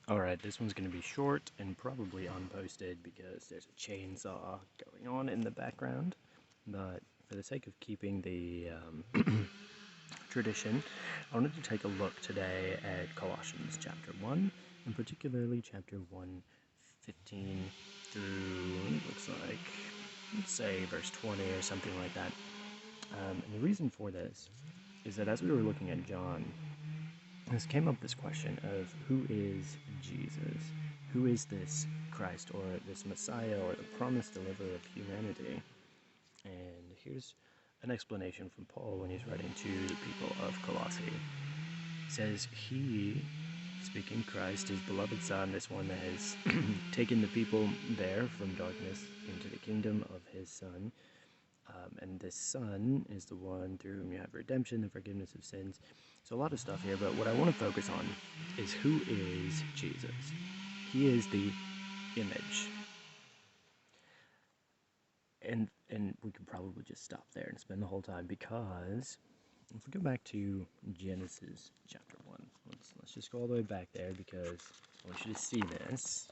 Alright, this one's going to be short and probably unposted because there's a chainsaw going on in the background. But for the sake of keeping the tradition, I wanted to take a look today at Colossians chapter 1, and particularly chapter 1:15 through, looks like, let's say verse 20 or something like that. And the reason for this is that as we were looking at John, this came up this question of who is Jesus? Who is this Christ or this Messiah or the promised deliverer of humanity? And here's an explanation from Paul when he's writing to the people of Colossae. He says, He, speaking Christ, his beloved Son, this one that has taken the people there from darkness into the kingdom of his Son. And this Son is the one through whom you have redemption, the forgiveness of sins. So a lot of stuff here, but what I want to focus on is who is Jesus. He is the image. And we could probably just stop there and spend the whole time, because if we go back to Genesis chapter 1, let's just go all the way back there because I want you to see this.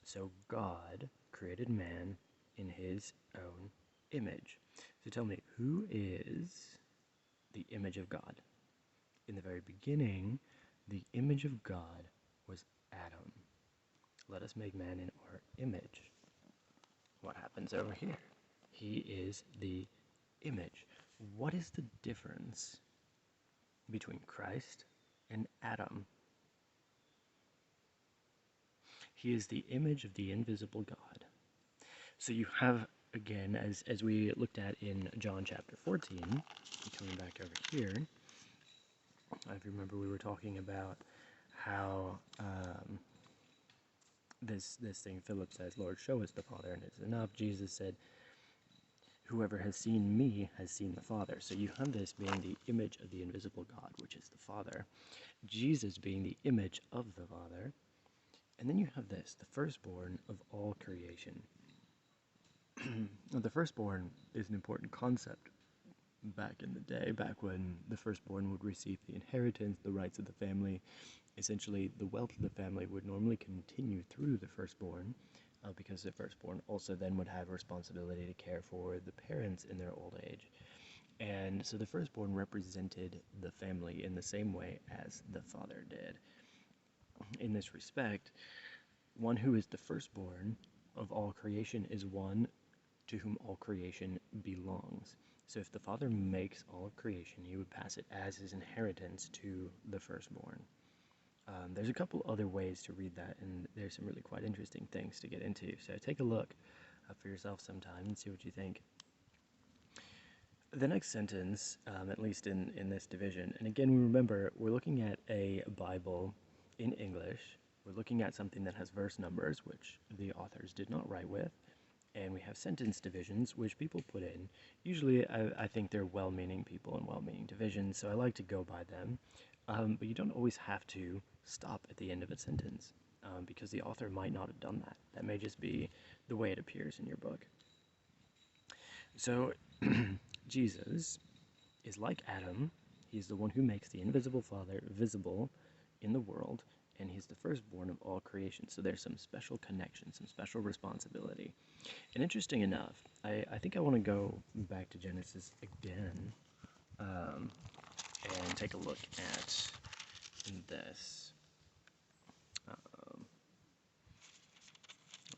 So God created man in his own image. So tell me, who is the image of God? In the very beginning, the image of God was Adam. Let us make man in our image. What happens over here? He is the image. What is the difference between Christ and Adam? He is the image of the invisible God. So you have, again, as we looked at in John chapter 14, coming back over here, I remember we were talking about how this thing Philip says, Lord, show us the Father, and it's enough. Jesus said, whoever has seen me has seen the Father. So you have this being the image of the invisible God, which is the Father. Jesus being the image of the Father. And then you have this, the firstborn of all creation. The firstborn is an important concept back in the day, back when the firstborn would receive the inheritance, the rights of the family. Essentially, the wealth of the family would normally continue through the firstborn, because the firstborn also then would have responsibility to care for the parents in their old age. And so the firstborn represented the family in the same way as the father did. In this respect, one who is the firstborn of all creation is one to whom all creation belongs. So if the Father makes all of creation, he would pass it as his inheritance to the firstborn. There's a couple other ways to read that, and there's some really quite interesting things to get into. So take a look for yourself sometime and see what you think. The next sentence, at least in this division, and again, remember, we're looking at a Bible in English. We're looking at something that has verse numbers, which the authors did not write with. And we have sentence divisions, which people put in. Usually, I think they're well-meaning people and well-meaning divisions, so I like to go by them. But you don't always have to stop at the end of a sentence, because the author might not have done that. That may just be the way it appears in your book. So, Jesus is like Adam. He's the one who makes the invisible Father visible in the world, and he's the firstborn of all creation. So there's some special connection, some special responsibility. And interesting enough, I think I want to go back to Genesis again, and take a look at this.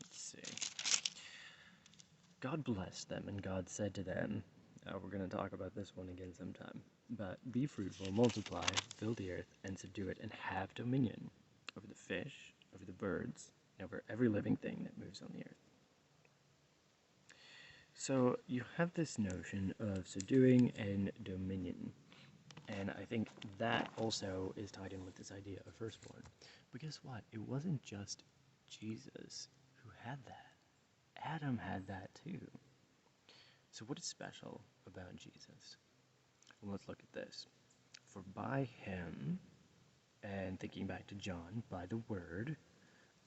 Let's see. God blessed them, and God said to them, we're going to talk about this one again sometime, but be fruitful, multiply, fill the earth, and subdue it, and have dominion over the fish, over the birds, and over every living thing that moves on the earth. So you have this notion of subduing and dominion, and I think that also is tied in with this idea of firstborn. But guess what? It wasn't just Jesus who had that. Adam had that too. So what is special about Jesus? Well, let's look at this. For by him, and thinking back to John, by the word,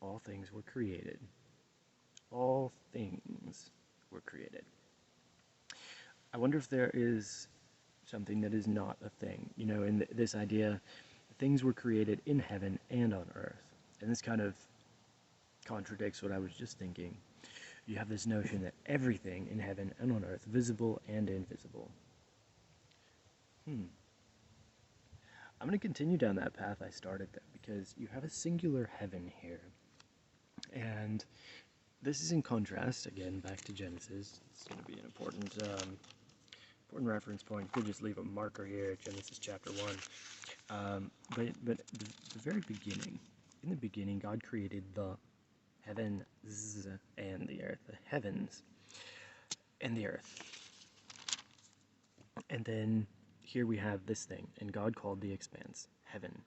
all things were created. All things were created. I wonder if there is something that is not a thing. You know, in this idea, things were created in heaven and on earth. And this kind of contradicts what I was just thinking. You have this notion that everything in heaven and on earth, visible and invisible. I'm going to continue down that path I started there, because you have a singular heaven here. And this is in contrast, again, back to Genesis. It's going to be an important reference point. You could just leave a marker here, Genesis chapter 1. But the very beginning, in the beginning, God created the heavens and the earth, the heavens and the earth. And then here we have this thing, and God called the expanse heaven.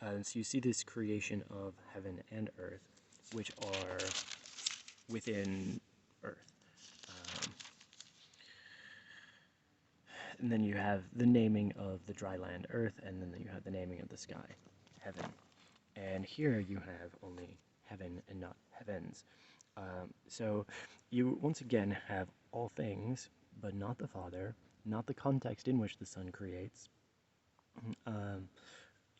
So you see this creation of heaven and earth, which are within earth. And then you have the naming of the dry land, earth, and then you have the naming of the sky, heaven. And here you have only heaven and not heavens. So you once again have all things, but not the Father, not the context in which the Son creates,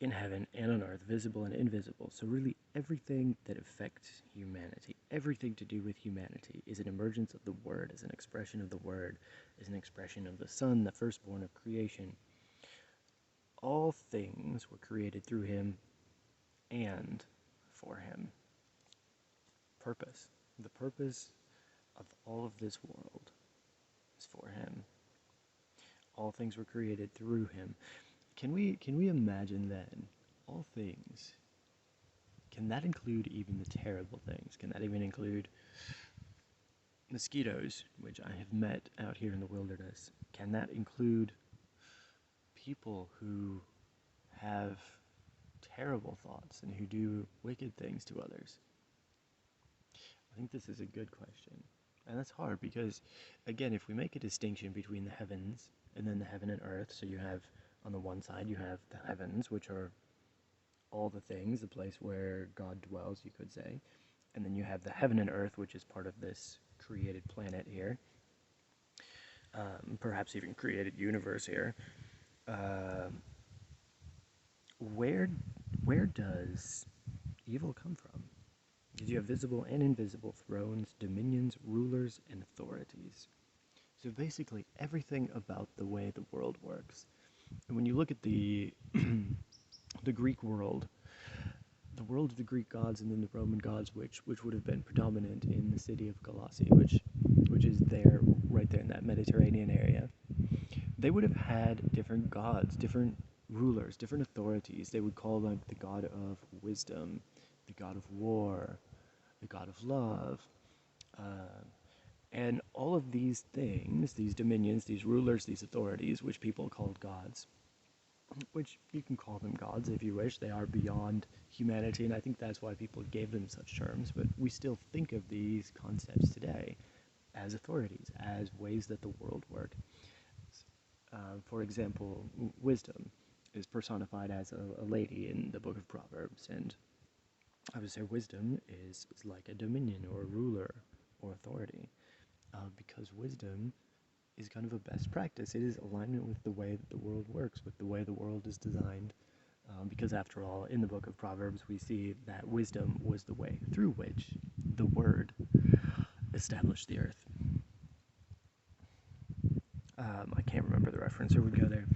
in heaven and on earth, visible and invisible. So really everything that affects humanity, everything to do with humanity, is an emergence of the Word, is an expression of the Word, is an expression of the Son, the firstborn of creation. All things were created through him and for him. Purpose. The purpose of all of this world is for him. All things were created through him. Can we imagine then, all things, can that include even the terrible things? Can that even include mosquitoes, which I have met out here in the wilderness? Can that include people who have terrible thoughts and who do wicked things to others? I think this is a good question. And that's hard because, again, if we make a distinction between the heavens and then the heaven and earth, so you have, on the one side, you have the heavens, which are all the things, the place where God dwells, you could say. And then you have the heaven and earth, which is part of this created planet here. Perhaps even created universe here. Where does evil come from? Because you have visible and invisible thrones, dominions, rulers, and authorities. So basically everything about the way the world works. And when you look at the the Greek world, the world of the Greek gods and then the Roman gods, which would have been predominant in the city of Colossae, which is there, right there in that Mediterranean area, they would have had different gods, different rulers, different authorities. They would call like the god of wisdom, the god of war, the god of love, and all of these things, these dominions, these rulers, these authorities, which people called gods, which you can call them gods if you wish. They are beyond humanity, and I think that's why people gave them such terms, but we still think of these concepts today as authorities, as ways that the world works. For example, wisdom is personified as a lady in the book of Proverbs, and I would say wisdom is like a dominion or a ruler or authority, because wisdom is kind of a best practice. It is alignment with the way that the world works, with the way the world is designed, because after all, in the book of Proverbs, we see that wisdom was the way through which the Word established the earth. I can't remember the reference, or would go there.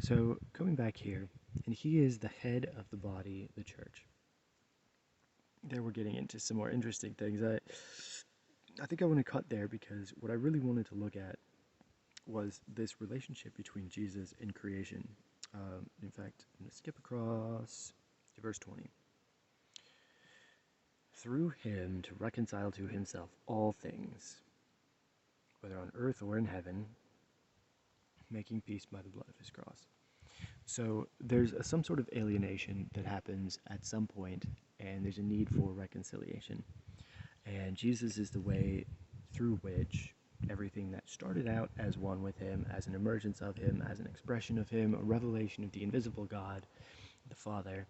So, going back here, and he is the head of the body, the church. There we're getting into some more interesting things. I think I want to cut there because what I really wanted to look at was this relationship between Jesus and creation. In fact, I'm going to skip across to verse 20. Through him to reconcile to himself all things, whether on earth or in heaven, making peace by the blood of his cross. So there's some sort of alienation that happens at some point, and there's a need for reconciliation. And Jesus is the way through which everything that started out as one with him, as an emergence of him, as an expression of him, a revelation of the invisible God, the Father,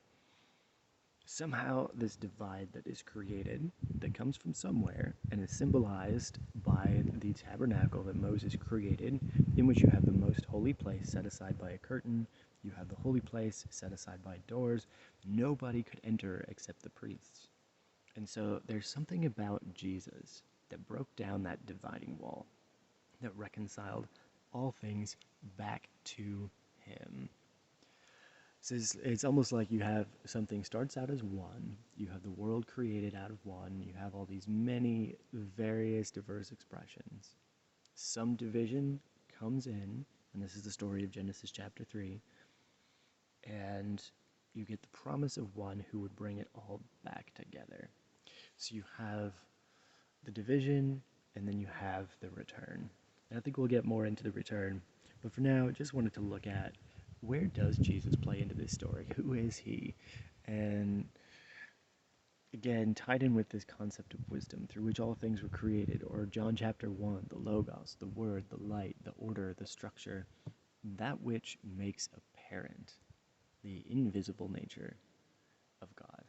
somehow this divide that is created, that comes from somewhere, and is symbolized by the tabernacle that Moses created, in which you have the most holy place set aside by a curtain, You have the holy place set aside by doors. Nobody could enter except the priests. And so there's something about Jesus that broke down that dividing wall, that reconciled all things back to him. So it's almost like you have something starts out as one, you have the world created out of one, you have all these many various diverse expressions. Some division comes in, and this is the story of Genesis chapter 3, and you get the promise of one who would bring it all back together. So you have the division, and then you have the return. And I think we'll get more into the return, but for now, I just wanted to look at where does Jesus play into this story? Who is he? And again, tied in with this concept of wisdom through which all things were created, or John chapter 1, the Logos, the Word, the light, the order, the structure, that which makes apparent the invisible nature of God.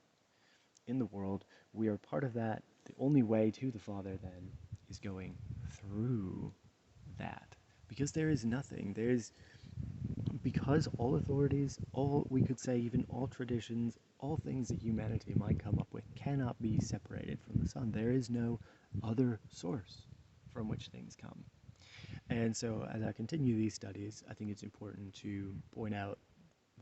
In the world, we are part of that. The only way to the Father, then, is going through that. Because there is nothing. Because all authorities, all, we could say, even all traditions, all things that humanity might come up with cannot be separated from the Son. There is no other source from which things come. And so as I continue these studies, I think it's important to point out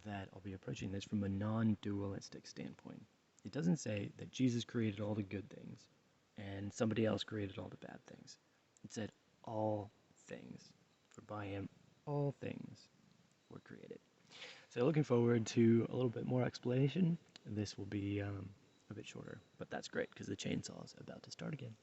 that I'll be approaching this from a non-dualistic standpoint. It doesn't say that Jesus created all the good things and somebody else created all the bad things. It said all things, for by him all things were created. So looking forward to a little bit more explanation. This will be a bit shorter, but that's great because the chainsaw is about to start again.